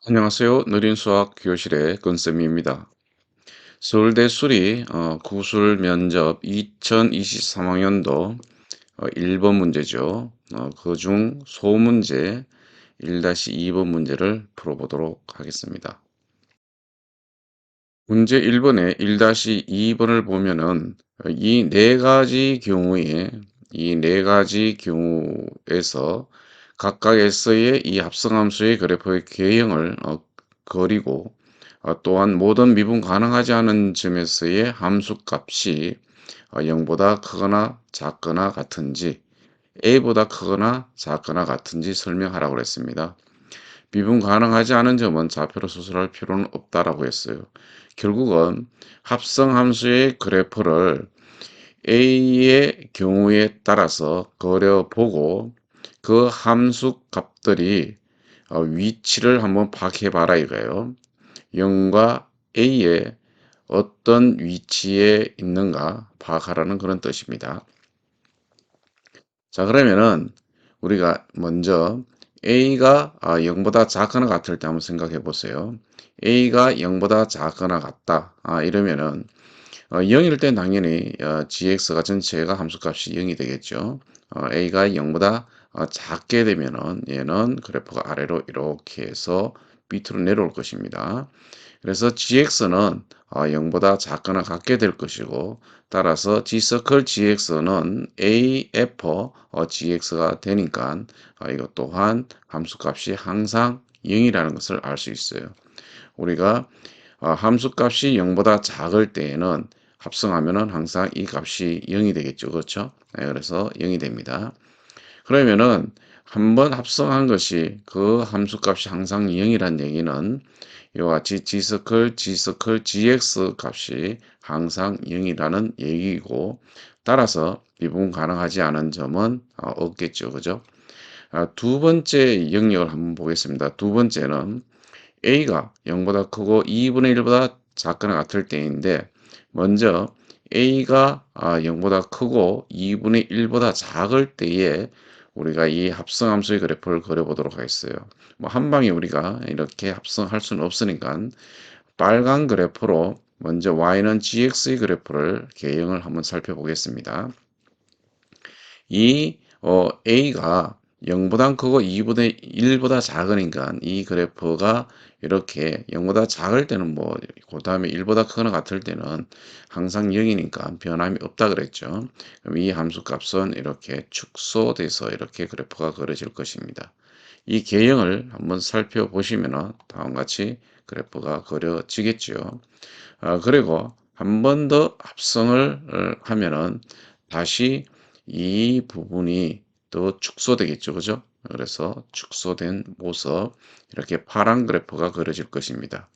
안녕하세요. 느린 수학 교실의 근쌤입니다. 서울대 수리 구술 면접 2023학년도 1번 문제죠. 그중 소문제 1-2번 문제를 풀어보도록 하겠습니다. 문제 1번에 1-2번을 보면은 이 네 가지 경우에서 각각에서의 이 합성함수의 그래프의 개형을 그리고 또한 모든 미분 가능하지 않은 점에서의 함수값이 0보다 크거나 작거나 같은지 a보다 크거나 작거나 같은지 설명하라고 했습니다. 미분 가능하지 않은 점은 좌표로 수술할 필요는 없다라고 했어요. 결국은 합성함수의 그래프를 A의 경우에 따라서 그려보고 그 함수 값들이 위치를 한번 파악해봐라 이거예요. 0과 A의 어떤 위치에 있는가 파악하라는 그런 뜻입니다. 자, 그러면은 우리가 먼저 A가 0보다 작거나 같을 때 한번 생각해 보세요. A가 0보다 작거나 같다. 이러면은 0일 땐 당연히 gx가 전체가 함수값이 0이 되겠죠. a가 0보다 작게 되면은 얘는 그래프가 아래로 이렇게 해서 밑으로 내려올 것입니다. 그래서 gx는 0보다 작거나 같게 될 것이고 따라서 g서클 gx는 af gx가 되니까 이것 또한 함수값이 항상 0이라는 것을 알 수 있어요. 우리가 함수값이 0보다 작을 때에는 합성하면은 항상 이 값이 0이 되겠죠. 그렇죠? 네, 그래서 0이 됩니다. 그러면은 한번 합성한 것이 그 함수값이 항상 0이란 얘기는 이와 같이 g서클 gx 값이 항상 0이라는 얘기이고 따라서 미분 가능하지 않은 점은 없겠죠. 그죠? 두 번째 영역을 한번 보겠습니다. 두 번째는 a가 0보다 크고 2분의 1보다 작거나 같을 때인데 먼저 a가 0보다 크고 2분의 1보다 작을 때에 우리가 이 합성함수의 그래프를 그려보도록 하겠어요. 뭐 한 방에 우리가 이렇게 합성할 수는 없으니까 빨간 그래프로 먼저 y는 gx의 그래프를 개형을 한번 살펴보겠습니다. 이 a가 0보다 크고 2분의 1보다 작으니까 이 그래프가 이렇게 0보다 작을 때는 뭐 그 다음에 1보다 크거나 같을 때는 항상 0이니까 변함이 없다 그랬죠. 그럼 이 함수 값은 이렇게 축소돼서 이렇게 그래프가 그려질 것입니다. 이 개형을 한번 살펴보시면 다음과 같이 그래프가 그려지겠죠. 그리고 한 번 더 합성을 하면은 다시 이 부분이 또 축소되겠죠. 그죠? 그래서 축소된 모습, 이렇게 파란 그래프가 그려질 것입니다.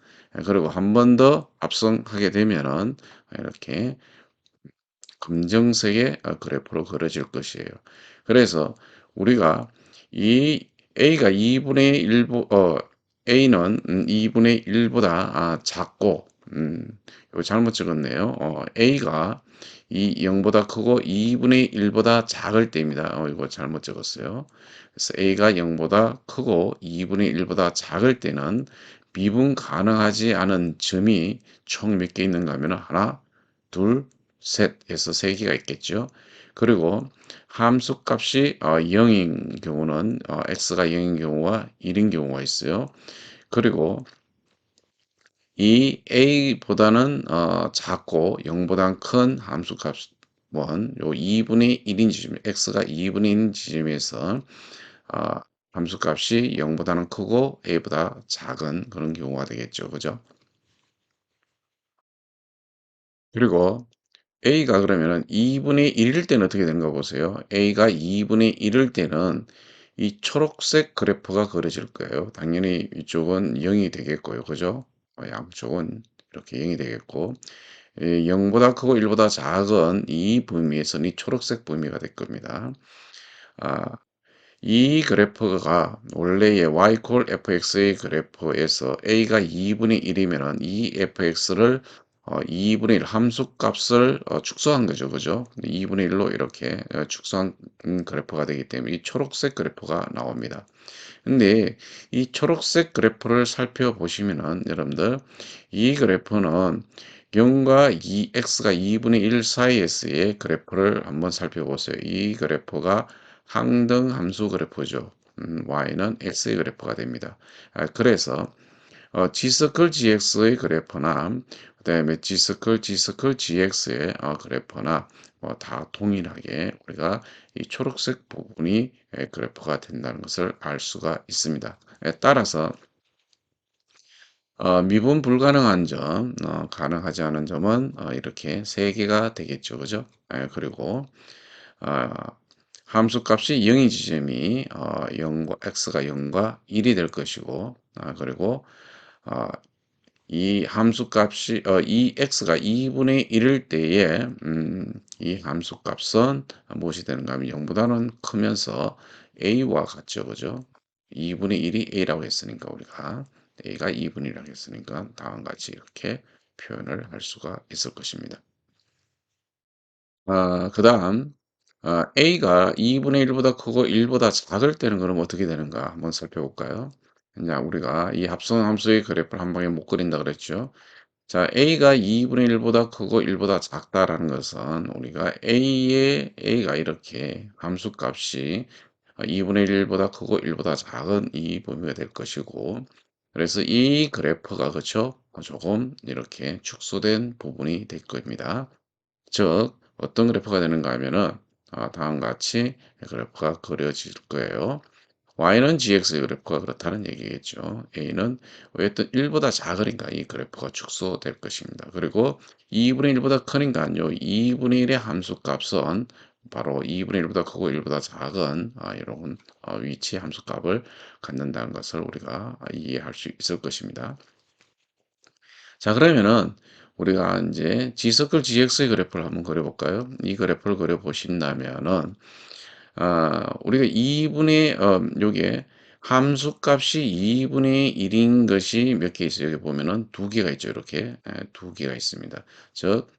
그리고 한 번 더 합성하게 되면은 이렇게 검정색의 그래프로 그려질 것이에요. 그래서 우리가 이 A가 2분의 1, A는 2분의 1보다 작고, 이거 잘못 적었네요. A가 0보다 크고 2분의 1보다 작을 때입니다. 이거 잘못 적었어요. 그래서 A가 0보다 크고 2분의 1보다 작을 때는 미분 가능하지 않은 점이 총 몇 개 있는가 하면 하나, 둘, 셋에서 세 개가 있겠죠. 그리고 함수 값이 0인 경우는 x가 0인 경우와 1인 경우가 있어요. 그리고 이 a보다는 작고 0보다 큰 함수 값은 요 2분의 1인 지점, x가 2분의 1인 지점에서 어, 함수 값이 0보다는 크고 a보다 작은 그런 경우가 되겠죠. 그죠? 그리고 a가 그러면은 2분의 1일 때는 어떻게 되는가 보세요. a가 2분의 1일 때는 이 초록색 그래프가 그려질 거예요. 당연히 이쪽은 0이 되겠고요. 그죠? 양쪽은 이렇게 0이 되겠고 0보다 크고 1보다 작은 이 범위에서는 이 초록색 범위가 될 겁니다. 아, 이 그래프가 원래의 y 콜 fx의 그래프에서 a가 2분의 1이면은 이 fx를 2분의 1 함수값을 축소한 거죠. 그죠? 2분의 1로 이렇게 축소한 그래프가 되기 때문에 이 초록색 그래프가 나옵니다. 근데 이 초록색 그래프를 살펴보시면은 여러분들 이 그래프는 0과 x가 2분의 1 사이에서의 그래프를 한번 살펴보세요. 이 그래프가 항등 함수 그래프죠. y는 x의 그래프가 됩니다. 그래서 G서클 GX의 그래프나 그다음에 G서클 GX의 그래프나 뭐 다 동일하게 우리가 이 초록색 부분이 그래프가 된다는 것을 알 수가 있습니다. 따라서 미분 불가능한 점, 가능하지 않은 점은 이렇게 세 개가 되겠죠, 그죠? 그리고 어, 함수값이 0인 지점이 0과 x가 0과 1이 될 것이고, 그리고 어, 이 함수값이 이 x가 2분의 1일 때에 이 함수값은 무엇이 되는가 하면 0보다는 크면서 a와 같죠. 그죠? 2분의 1이 a라고 했으니까 우리가 a가 2분의 1이라고 했으니까 다음과 같이 이렇게 표현을 할 수가 있을 것입니다. 그다음 a가 2분의 1보다 크고 1보다 작을 때는 그럼 어떻게 되는가 한번 살펴볼까요? 그냥 우리가 이 합성함수의 그래프를 한 방에 못 그린다 그랬죠. 자, a가 2분의 1보다 크고 1보다 작다라는 것은 우리가 a가 이렇게 함수값이 2분의 1보다 크고 1보다 작은 이 범위가 될 것이고 그래서 이 그래프가 그쵸? 조금 이렇게 축소된 부분이 될 겁니다. 즉 어떤 그래프가 되는가 하면은 다음과 같이 그래프가 그려질 거예요. y는 gx의 그래프가 그렇다는 얘기겠죠. a는 어쨌든 1보다 작으니까 이 그래프가 축소될 것입니다. 그리고 2분의 1보다 크니까요. 2분의 1의 함수값은 바로 2분의 1보다 크고 1보다 작은 이런 위치의 함수값을 갖는다는 것을 우리가 이해할 수 있을 것입니다. 자, 그러면은 우리가 이제 G서클 GX의 그래프를 한번 그려볼까요? 이 그래프를 그려보신다면은 우리가 2분의 요게 함수값이 2분의 1인 것이 몇 개 있어요? 여기 보면은 두 개가 있죠. 이렇게 두 개가 있습니다. 즉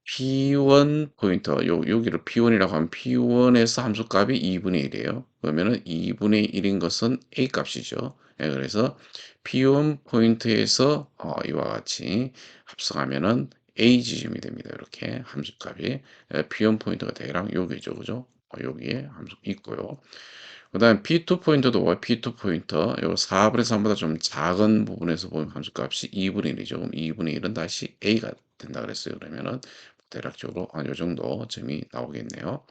P1 포인트 여기를 P1이라고 하면 P1에서 함수값이 2분의 1이에요. 그러면은 2분의 1인 것은 A 값이죠. 그래서 P1 포인트에서 이와 같이 합성하면은 A 지점이 됩니다. 이렇게 함수값이 P1 포인트가 대략 여기죠, 그죠? 여기에 함수 있고요. 그다음 P2 포인트도 P2 포인트 요 4분의 3보다 좀 작은 부분에서 보면 함수값이 2분의 1이죠. 그럼 2분의 1은 다시 A가 된다 그랬어요. 그러면은 대략적으로 요 정도 점이 나오겠네요.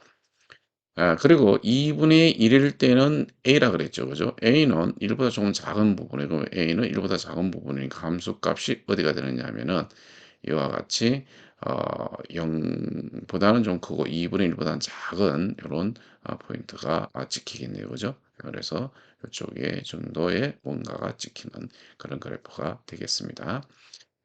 그리고 2분의 1일 때는 A라 그랬죠. 그죠? A는 1보다 조금 작은 부분에 그럼 A는 1보다 작은 부분이니까 함수값이 어디가 되느냐 하면은 이와 같이 0보다는 좀 크고 2분의 1보다는 작은 이런 포인트가 찍히겠네요. 그죠? 그래서 이쪽에 정도의 뭔가가 찍히는 그런 그래프가 되겠습니다.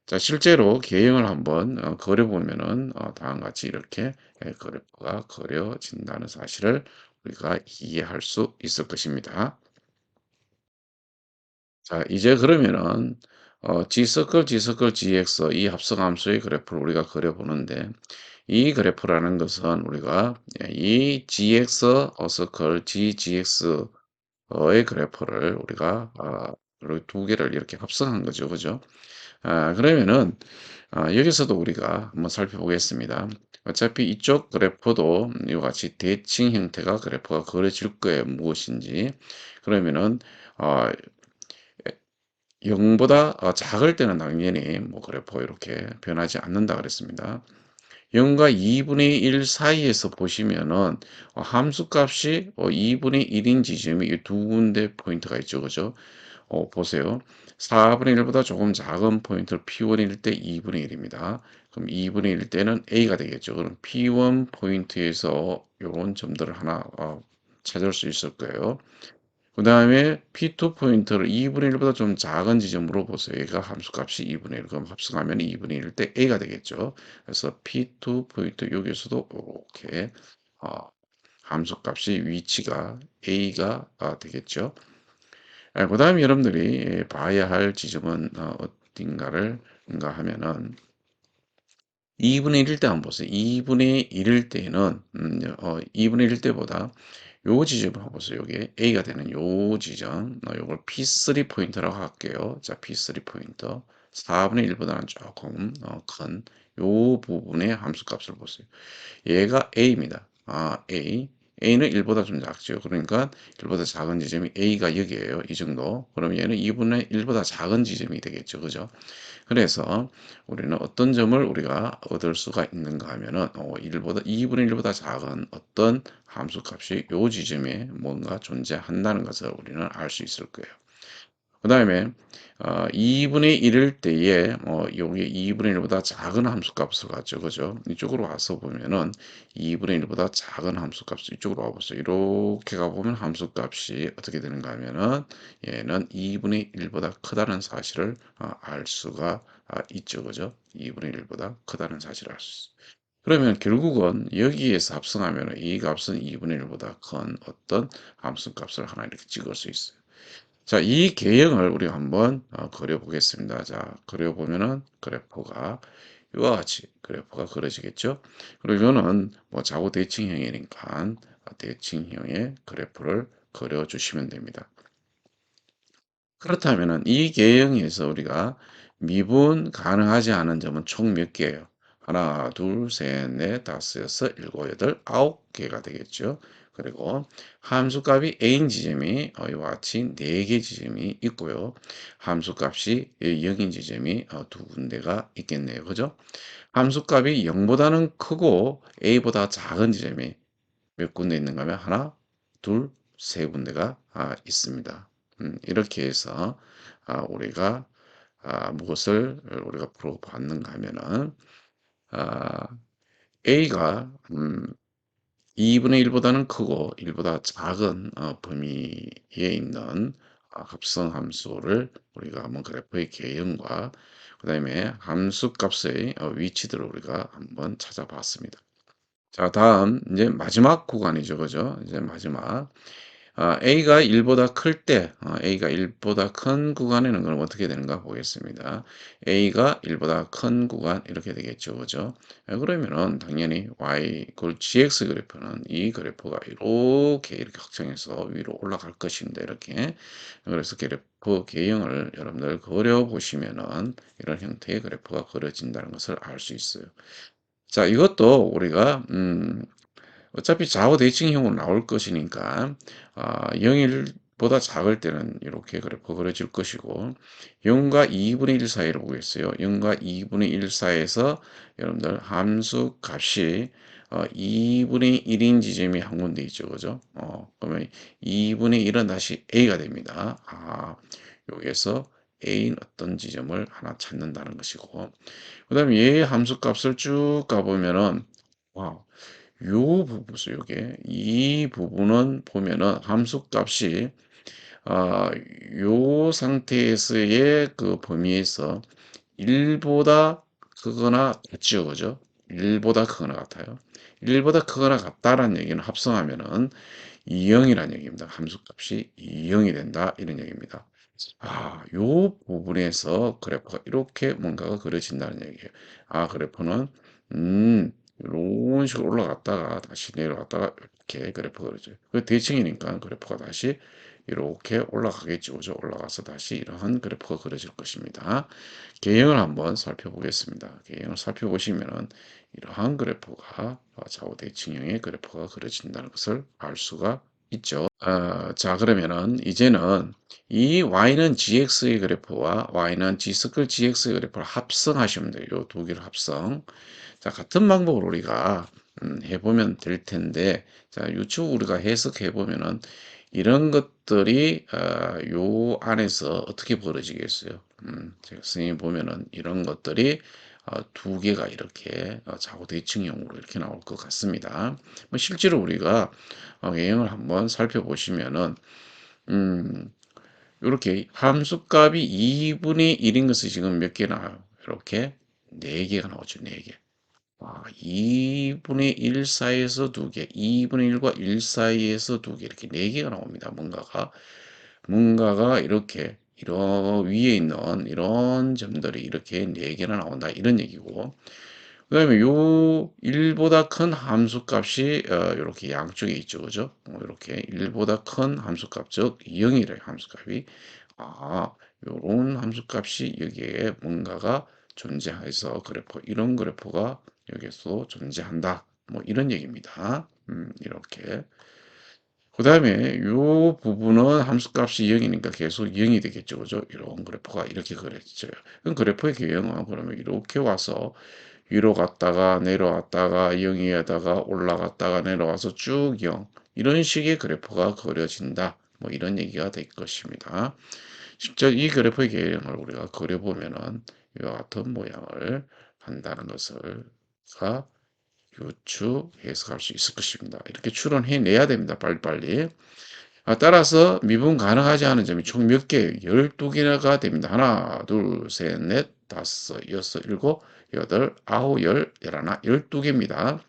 자, 실제로 개형을 한번 그려보면은 다음과 같이 이렇게 그래프가 그려진다는 사실을 우리가 이해할 수 있을 것입니다. 자, 이제 그러면은 G서클 GX 이 합성함수의 그래프를 우리가 그려보는데 이 그래프라는 것은 우리가 이 GX 서클 GGX의 그래프를 우리가 이렇게 두 개를 이렇게 합성한 거죠. 그죠? 그러면은 여기서도 우리가 한번 살펴보겠습니다. 어차피 이쪽 그래프도 이와 같이 대칭 형태가 그래프가 그려질 거예요. 무엇인지. 그러면은 어, 0보다 작을 때는 당연히 뭐 그래프가 이렇게 변하지 않는다 그랬습니다. 0과 2분의 1 사이에서 보시면은 함수값이 2분의 1인 지점이 이 두 군데 포인트가 있죠. 그죠? 보세요. 4분의 1보다 조금 작은 포인트를 P1일 때 2분의 1입니다. 그럼 2분의 1일 때는 A가 되겠죠. 그럼 P1 포인트에서 요런 점들을 하나 찾을 수 있을 거예요. 그 다음에 P2 포인트를 2분의 1보다 좀 작은 지점으로 보세요. 얘가 함수값이 2분의 1. 그럼 합성하면 2분의 1일 때 A가 되겠죠. 그래서 P2 포인트 여기서도 이렇게 어, 함수값이 위치가 A가 되겠죠. 그 다음에 여러분들이 봐야 할 지점은 어딘가를 하면은 2분의 1일 때 한번 보세요. 2분의 1일 때는 2분의 1일 때보다 요 지점을 한번 보세요. 요게 A가 되는 요 지점, 요걸 P3 포인트라고 할게요. 자, P3 포인트. 4분의 1보다는 조금 큰 요 부분의 함수값을 보세요. 얘가 A입니다. A. A는 1보다 좀 작죠. 그러니까 1보다 작은 지점이 A가 여기에요. 이 정도. 그럼 얘는 2분의 1보다 작은 지점이 되겠죠. 그죠? 그래서 우리는 어떤 점을 우리가 얻을 수가 있는가 하면은 1보다 2분의 1보다 작은 어떤 함수값이 요 지점에 뭔가 존재한다는 것을 우리는 알 수 있을 거예요. 그 다음에 2분의 1일 때에 요게 2분의 1보다 작은 함수값을 가죠. 그죠? 이쪽으로 와서 보면은 2분의 1보다 작은 함수값을 이쪽으로 와보세요. 이렇게 가보면 함수값이 어떻게 되는가 하면은 얘는 2분의 1보다 크다는 사실을 알 수가 있죠. 그죠? 2분의 1보다 크다는 사실을 알 수 있어요. 그러면 결국은 여기에서 합성하면 이 값은 2분의 1보다 큰 어떤 함수값을 하나 이렇게 찍을 수 있어요. 자, 이 개형을 우리가 한번 그려 보겠습니다. 자, 그려 보면은 그래프가 이와 같이 그래프가 그려지겠죠. 그리고 이거는 뭐 좌우 대칭형이니까 대칭형의 그래프를 그려 주시면 됩니다. 그렇다면은 이 개형에서 우리가 미분 가능하지 않은 점은 총 몇 개예요? 하나, 둘, 셋, 넷, 다섯, 여섯, 일곱, 여덟, 아홉 개가 되겠죠. 그리고 함수값이 a인 지점이 이와 같이 4개 지점이 있고요. 함수값이 0인 지점이 두 군데가 있겠네요. 그죠? 함수값이 0보다는 크고 a보다 작은 지점이 몇 군데 있는가 하면 하나, 둘, 세 군데가 있습니다. 이렇게 해서 우리가 무엇을 우리가 풀어봤는가 하면은 아, A가 2분의 1보다는 크고 1보다 작은 범위에 있는 합성 함수를 우리가 한번 그래프의 개형과 그 다음에 함수 값의 위치들을 우리가 한번 찾아봤습니다. 자, 다음 이제 마지막 구간이죠. 그죠? 이제 마지막. A가 1보다 클 때, A가 1보다 큰 구간에는 그럼 어떻게 되는가 보겠습니다. A가 1보다 큰 구간 이렇게 되겠죠. 그죠? 그러면은 당연히 Y 그 GX 그래프는 이 그래프가 이렇게 확정해서 위로 올라갈 것입니다. 이렇게. 그래서 그래프 개형을 여러분들 그려 보시면은 이런 형태의 그래프가 그려진다는 것을 알 수 있어요. 자, 이것도 우리가 어차피 좌우 대칭형으로 나올 것이니까 0일보다 작을 때는 이렇게 그래프 그려질 것이고 0과 2분의 1 사이로 보겠어요. 0과 2분의 1 사이에서 여러분들 함수 값이 2분의 1인 지점이 한 군데 있죠. 그죠? 그러면 2분의 1은 다시 a가 됩니다. 여기에서 a인 어떤 지점을 하나 찾는다는 것이고 그 다음에 얘의 함수 값을 쭉 가보면은 와, 요 부분, 요게 이 부분은 보면은 함수 값이 아, 요 상태에서의 그 범위에서 1보다 크거나 같죠, 그죠? 1보다 크거나 같아요. 1보다 크거나 같다라는 얘기는 합성하면은 2형이라는 얘기입니다. 함수 값이 2형이 된다 이런 얘기입니다. 요 부분에서 그래프가 이렇게 뭔가가 그려진다는 얘기예요. 그래프는 이런 식으로 올라갔다가 다시 내려갔다가 이렇게 그래프가 그려져요. 그 대칭이니까 그래프가 다시 이렇게 올라가겠죠. 그죠? 올라가서 다시 이러한 그래프가 그려질 것입니다. 개형을 한번 살펴보겠습니다. 개형을 살펴보시면은 이러한 그래프가 좌우 대칭형의 그래프가 그려진다는 것을 알 수가 있죠. 자, 그러면은 이제는 이 y는 gx의 그래프와 y는 g 스컬 gx의 그래프를 합성하시면 돼요. 이 두 개를 합성. 자, 같은 방법으로 우리가 해보면 될 텐데, 자, 유추 우리가 해석해 보면은 이런 것들이 요 안에서 어떻게 벌어지겠어요? 제가 선생님 보면은 이런 것들이 두 개가 이렇게 좌우 대칭형으로 이렇게 나올 것 같습니다. 뭐 실제로 우리가 외형을 한번 살펴보시면은 음, 이렇게 함수값이 2분의 1인 것이 지금 몇 개 나와요? 이렇게 4개가 나오죠. 4개. 2분의 1 사이에서 2개, 2분의 1과 1 사이에서 2개, 이렇게 4개가 나옵니다. 뭔가가 이렇게, 이런 위에 있는 이런 점들이 이렇게 4개나 나온다. 이런 얘기고. 그다음에 요 1 보다 큰 함수값이 요렇게 양쪽에 있죠. 그죠? 요렇게 1 보다 큰 함수값 즉 0 이래요 함수값이. 아 요런 함수값이 여기에 뭔가가 존재해서 그래프 이런 그래프가 여기에서 존재한다. 뭐 이런 얘기입니다. 이렇게. 그다음에 요 부분은 함수값이 0 이니까 계속 0이 되겠죠. 그죠? 이런 그래프가 이렇게 그려져요. 그럼 그래프의 개형은 그러면 이렇게 와서 위로 갔다가 내려왔다가 0이에다가 올라갔다가 내려와서 쭉 0 이런 식의 그래프가 그려진다. 뭐 이런 얘기가 될 것입니다. 실제 이 그래프의 개형을 우리가 그려보면은 이와 같은 모양을 한다는 것을 가 유추 해석할 수 있을 것입니다. 이렇게 추론해내야 됩니다. 빨리빨리. 따라서 미분 가능하지 않은 점이 총 몇 개예요? 12개가 됩니다. 하나, 둘, 셋, 넷, 다섯, 여섯, 일곱, 여덟, 아홉, 열, 열하나, 12개입니다.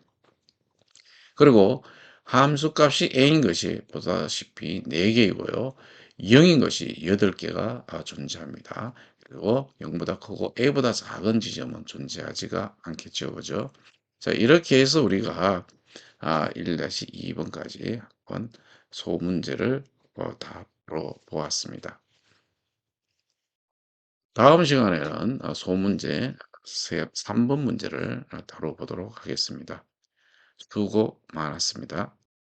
그리고 함수값이 a인 것이 보다시피 4개이고요. 0인 것이 8개가 존재합니다. 그리고 0보다 크고 a보다 작은 지점은 존재하지가 않겠죠. 그죠? 자, 이렇게 해서 우리가 1-2번까지 한번 소문제를 다 풀어보았습니다. 다음 시간에는 소문제 3번 문제를 다뤄보도록 하겠습니다. 수고 많았습니다.